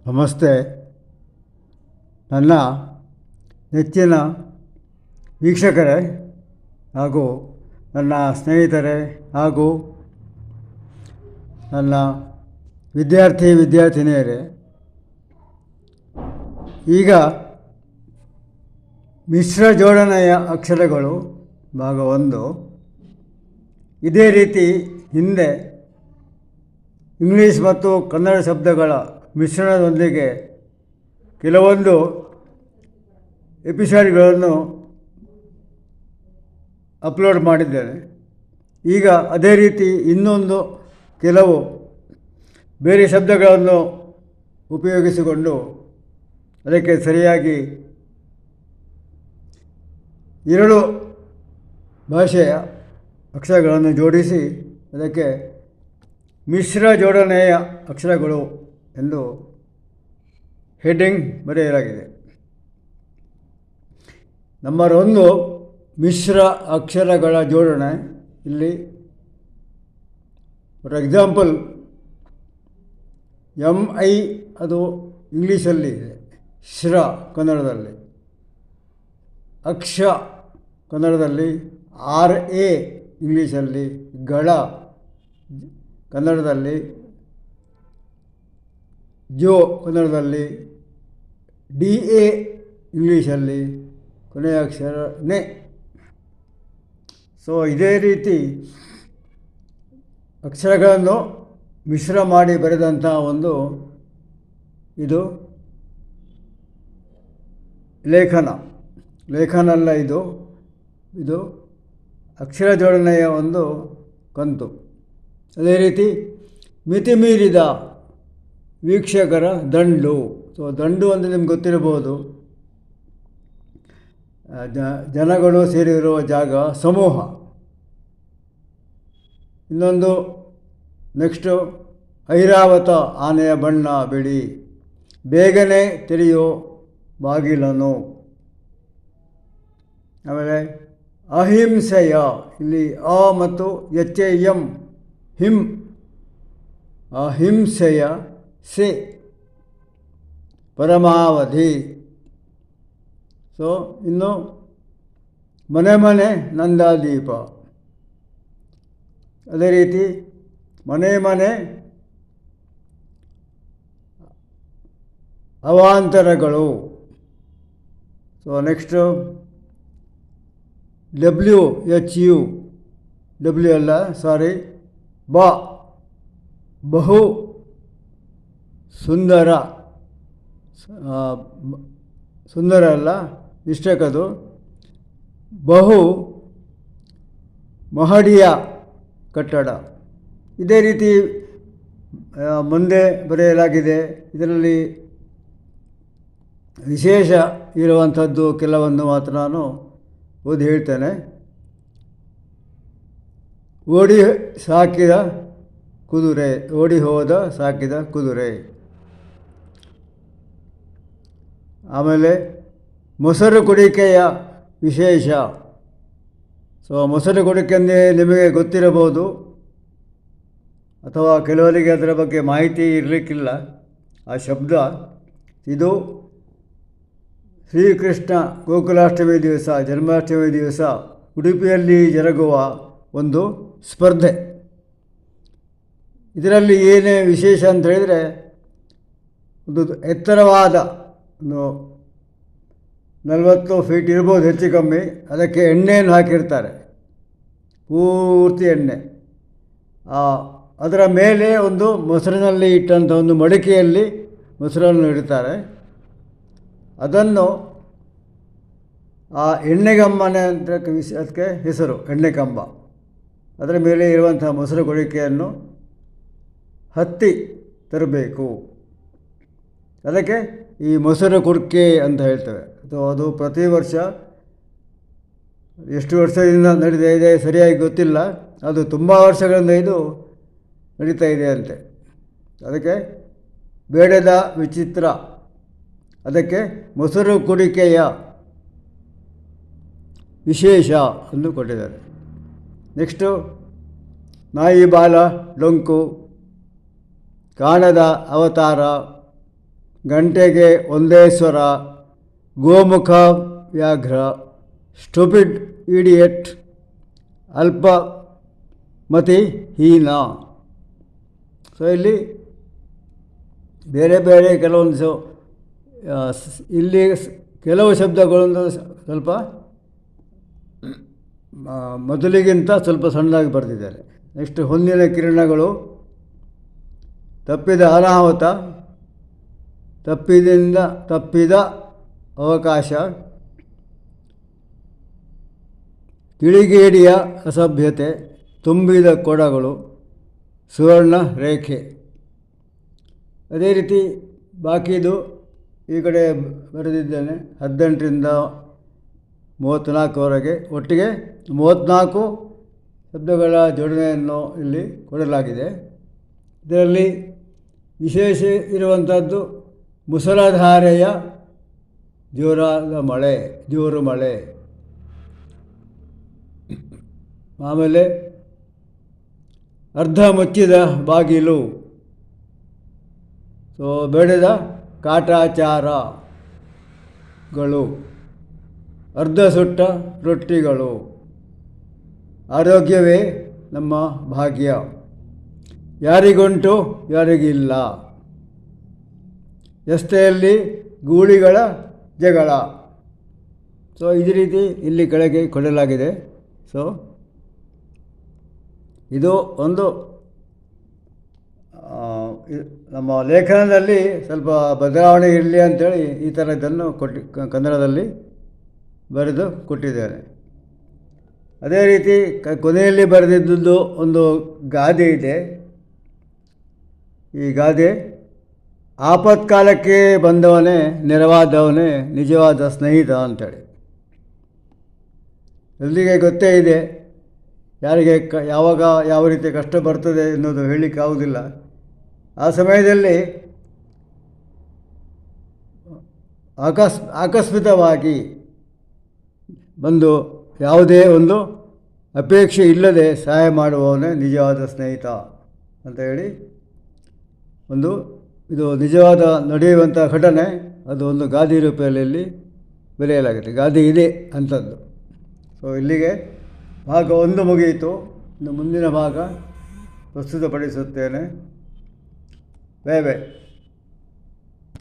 ನಮಸ್ತೆ. ನನ್ನ ನೆಚ್ಚಿನ ವೀಕ್ಷಕರೇ ಹಾಗೂ ನನ್ನ ಸ್ನೇಹಿತರೇ ಹಾಗೂ ನನ್ನ ವಿದ್ಯಾರ್ಥಿನಿಯರೇ, ಈಗ ಮಿಶ್ರ ಜೋಡಣೆಯ ಅಕ್ಷರಗಳು ಭಾಗ 1. ಇದೇ ರೀತಿ ಹಿಂದೆ ಇಂಗ್ಲೀಷ್ ಮತ್ತು ಕನ್ನಡ ಶಬ್ದಗಳ ಮಿಶ್ರಣದೊಂದಿಗೆ ಕೆಲವೊಂದು ಎಪಿಸೋಡ್ಗಳನ್ನು ಅಪ್ಲೋಡ್ ಮಾಡಿದ್ದೇನೆ. ಈಗ ಅದೇ ರೀತಿ ಇನ್ನೊಂದು ಕೆಲವು ಬೇರೆ ಶಬ್ದಗಳನ್ನು ಉಪಯೋಗಿಸಿಕೊಂಡು ಅದಕ್ಕೆ ಸರಿಯಾಗಿ 2 ಭಾಷೆಯ ಅಕ್ಷರಗಳನ್ನು ಜೋಡಿಸಿ ಅದಕ್ಕೆ ಮಿಶ್ರ ಜೋಡಣೆಯ ಅಕ್ಷರಗಳು ಎಂದು ಹೆಡ್ಡಿಂಗ್ ಬರೆಯಲಾಗಿದೆ. ನಂಬರ್ 1, ಮಿಶ್ರ ಅಕ್ಷರಗಳ ಜೋಡಣೆ. ಇಲ್ಲಿ ಫಾರ್ ಎಕ್ಸಾಂಪಲ್ MI ಅದು ಇಂಗ್ಲೀಷಲ್ಲಿ ಇದೆ, ಶ್ರ ಕನ್ನಡದಲ್ಲಿ, ಅಕ್ಷ ಕನ್ನಡದಲ್ಲಿ, RA ಇಂಗ್ಲೀಷಲ್ಲಿ, ಗಳ ಕನ್ನಡದಲ್ಲಿ, ಜೋ ಕನ್ನಡದಲ್ಲಿ, DA ಇಂಗ್ಲೀಷಲ್ಲಿ, ಕೊನೆಯ ಅಕ್ಷರ ನೆ. ಸೊ ಇದೇ ರೀತಿ ಅಕ್ಷರಗಳನ್ನು ಮಿಶ್ರ ಮಾಡಿ ಬರೆದಂಥ ಒಂದು ಇದು ಲೇಖನ ಅಲ್ಲ, ಇದು ಅಕ್ಷರ ಜೋಡಣೆಯ ಒಂದು ಕಂತು. ಅದೇ ರೀತಿ ಮಿತಿಮೀರಿದ ವೀಕ್ಷಕರ ದಂಡು. ಸೊ ದಂಡು ಅಂದರೆ ನಿಮ್ಗೆ ಗೊತ್ತಿರಬಹುದು, ಜನಗಳು ಸೇರಿರುವ ಜಾಗ, ಸಮೂಹ. ಇನ್ನೊಂದು ನೆಕ್ಸ್ಟು ಐರಾವತ ಆನೆಯ ಬಣ್ಣ ಬಿಳಿ, ಬೇಗನೆ ತೆರೆಯೋ ಬಾಗಿಲನು. ಆಮೇಲೆ ಅಹಿಂಸೆಯ, ಇಲ್ಲಿ ಅ ಮತ್ತು HAM, ಹಿಂ, ಅಹಿಂಸೆಯ ಸೆ, ಪರಮಾವಧಿ. ಸೊ ಇನ್ನು ಮನೆ ಮನೆ ನಂದಾದೀಪ. ಅದೇ ರೀತಿ ಮನೆ ಮನೆ ಅವಾಂತರಗಳು. ಸೊ ನೆಕ್ಸ್ಟು WHU, W ಅಲ್ಲ, ಸಾರಿ, ಬಹು ಸುಂದರ, ಸುಂದರ ಅಲ್ಲ, ಮಿಸ್ಟೇಕ್ ಅದು, ಬಹು ಮಹಡಿಯ ಕಟ್ಟಡ. ಇದೇ ರೀತಿ ಮುಂದೆ ಬರೆಯಲಾಗಿದೆ. ಇದರಲ್ಲಿ ವಿಶೇಷ ಇರುವಂಥದ್ದು ಕೆಲವನ್ನು ಮಾತ್ರ ನಾನು ಓದಿ ಹೇಳ್ತೇನೆ. ಓಡಿ ಹೋದ ಸಾಕಿದ ಕುದುರೆ. ಆಮೇಲೆ ಮೊಸರು ಕುಡಿಕೆಯ ವಿಶೇಷ. ಸೊ ಮೊಸರು ಕುಡಿಕೆ ಅಂದರೆ ನಿಮಗೆ ಗೊತ್ತಿರಬಹುದು, ಅಥವಾ ಕೆಲವರಿಗೆ ಅದರ ಬಗ್ಗೆ ಮಾಹಿತಿ ಇರಲಿಕ್ಕಿಲ್ಲ. ಆ ಶಬ್ದ ಇದು ಶ್ರೀಕೃಷ್ಣ ಗೋಕುಲಾಷ್ಟಮಿ ದಿವಸ, ಜನ್ಮಾಷ್ಟಮಿ ದಿವಸ ಉಡುಪಿಯಲ್ಲಿ ಜರುಗುವ ಒಂದು ಸ್ಪರ್ಧೆ. ಇದರಲ್ಲಿ ಏನೇ ವಿಶೇಷ ಅಂತ ಹೇಳಿದರೆ, ಒಂದು ಎತ್ತರವಾದ ಒಂದು 40 ಫೀಟ್ ಇರ್ಬೋದು ಹೆಚ್ಚು ಕಮ್ಮಿ, ಅದಕ್ಕೆ ಎಣ್ಣೆಯನ್ನು ಹಾಕಿರ್ತಾರೆ, ಪೂರ್ತಿ ಎಣ್ಣೆ. ಅದರ ಮೇಲೆ ಒಂದು ಮೊಸರಿನಲ್ಲಿ ಇಟ್ಟಂಥ ಒಂದು ಮಡಿಕೆಯಲ್ಲಿ ಮೊಸರನ್ನು ಇಡ್ತಾರೆ. ಅದನ್ನು ಆ ಎಣ್ಣೆಗಂಬನೆ ಅಂತ ಅದಕ್ಕೆ ಹೆಸರು, ಎಣ್ಣೆಕಂಬ. ಅದರ ಮೇಲೆ ಇರುವಂಥ ಮೊಸರು ಕುಡಿಕೆಯನ್ನು ಹತ್ತಿ ತರಬೇಕು. ಅದಕ್ಕೆ ಈ ಮೊಸರು ಕುಡಿಕೆ ಅಂತ ಹೇಳ್ತೇವೆ. ಅದು ಪ್ರತಿ ವರ್ಷ ಎಷ್ಟು ವರ್ಷದಿಂದ ನಡೀತಾ ಇದೆ ಸರಿಯಾಗಿ ಗೊತ್ತಿಲ್ಲ, ಅದು ತುಂಬ ವರ್ಷಗಳಿಂದ ಇದು ನಡೀತಾ ಇದೆ ಅಂತೆ. ಅದಕ್ಕೆ ಬೇಡದ ವಿಚಿತ್ರ, ಅದಕ್ಕೆ ಮೊಸರು ಕುಡಿಕೆಯ ವಿಶೇಷ ಎಂದು ಕೊಟ್ಟಿದ್ದಾರೆ. ನೆಕ್ಸ್ಟು ನಾಯಿ ಬಾಲ ಡೊಂಕು, ಕಾಣದ ಅವತಾರ, ಗಂಟೆಗೆ ಒಂದೇ ಸ್ವರ, ಗೋಮುಖ ವ್ಯಾಘ್ರ, ಸ್ಟುಪಿಡ್ ಇಡಿಯಟ್, ಅಲ್ಪಮತಿ ಹೀನ. ಸೊ ಇಲ್ಲಿ ಬೇರೆ ಬೇರೆ ಕೆಲವೊಂದು ಇಲ್ಲಿ ಕೆಲವು ಶಬ್ದಗಳನ್ನು ಸ್ವಲ್ಪ ಮೊದಲಿಗಿಂತ ಸ್ವಲ್ಪ ಸಣ್ಣದಾಗಿ ಬರೆದಿದ್ದಾರೆ. ನೆಕ್ಸ್ಟ್ ಹೊನ್ನಿನ ಕಿರಣಗಳು, ತಪ್ಪಿದ ಅನಾಹುತ, ತಪ್ಪಿದ ಅವಕಾಶ, ತಿಳಿಗೇಡಿಯ ಅಸಭ್ಯತೆ, ತುಂಬಿದ ಕೊಡಗಳು, ಸುವರ್ಣ ರೇಖೆ. ಅದೇ ರೀತಿ ಬಾಕಿದು ಈ ಕಡೆ ಬರೆದಿದ್ದೇನೆ. 18ರಿಂದ 34ವರೆಗೆ ಒಟ್ಟಿಗೆ 34 ಶಬ್ದಗಳ ಜೋಡಣೆಯನ್ನು ಇಲ್ಲಿ ಕೊಡಲಾಗಿದೆ. ಇದರಲ್ಲಿ ವಿಶೇಷ ಇರುವಂಥದ್ದು ಮುಸಲಧಾರೆಯ ಜೋರು ಮಳೆ. ಆಮೇಲೆ ಅರ್ಧ ಮುಚ್ಚಿದ ಬಾಗಿಲು, ಸೊ ಬೆಳೆದ ಕಾಟಾಚಾರಗಳು, ಅರ್ಧ ಸುಟ್ಟ ರೊಟ್ಟಿಗಳು, ಆರೋಗ್ಯವೇ ನಮ್ಮ ಭಾಗ್ಯ, ಯಾರಿಗುಂಟು ಯಾರಿಗಿಲ್ಲ, ರಸ್ತೆಯಲ್ಲಿ ಗೂಳಿಗಳ ಜಗಳ. ಸೊ ಇದೇ ರೀತಿ ಇಲ್ಲಿ ಕೆಳಗೆ ಕೊಡಲಾಗಿದೆ. ಸೊ ಇದು ಒಂದು ನಮ್ಮ ಲೇಖನದಲ್ಲಿ ಸ್ವಲ್ಪ ಬದಲಾವಣೆ ಇರಲಿ ಅಂಥೇಳಿ ಈ ಥರದ್ದನ್ನು ಕನ್ನಡದಲ್ಲಿ ಬರೆದು ಕೊಟ್ಟಿದ್ದೇನೆ. ಅದೇ ರೀತಿ ಕೊನೆಯಲ್ಲಿ ಬರೆದಿದ್ದು ಒಂದು ಗಾದೆ ಇದೆ. ಈ ಗಾದೆ, ಆಪತ್ಕಾಲಕ್ಕೆ ಬಂದವನೇ ನೆರವಾದವನೇ ನಿಜವಾದ ಸ್ನೇಹಿತ ಅಂಥೇಳಿ. ಎಲ್ಲಿಗೆ ಗೊತ್ತೇ ಇದೆ, ಯಾರಿಗೆ ಯಾವಾಗ ಯಾವ ರೀತಿ ಕಷ್ಟ ಬರ್ತದೆ ಅನ್ನೋದು ಹೇಳಲಿಕ್ಕಾಗೋದಿಲ್ಲ. ಆ ಸಮಯದಲ್ಲಿ ಆಕಸ್ಮಿಕವಾಗಿ ಬಂದು ಯಾವುದೇ ಒಂದು ಅಪೇಕ್ಷೆ ಇಲ್ಲದೆ ಸಹಾಯ ಮಾಡುವವನೇ ನಿಜವಾದ ಸ್ನೇಹಿತ ಅಂತ ಹೇಳಿ ಇದು ನಿಜವಾದ ನಡೆಯುವಂಥ ಘಟನೆ. ಅದು ಒಂದು ಗಾದೆ ರೂಪದಲ್ಲಿ ಬರೆಯಲಾಗಿದೆ. ಗಾದೆ ಇದೆ ಅಂಥದ್ದು. ಸೊ ಇಲ್ಲಿಗೆ ಭಾಗ 1 ಮುಗಿಯಿತು. ಇನ್ನು ಮುಂದಿನ ಭಾಗ ಪ್ರಸ್ತುತಪಡಿಸುತ್ತೇನೆ. ಬಾಯ್ ಬಾಯ್.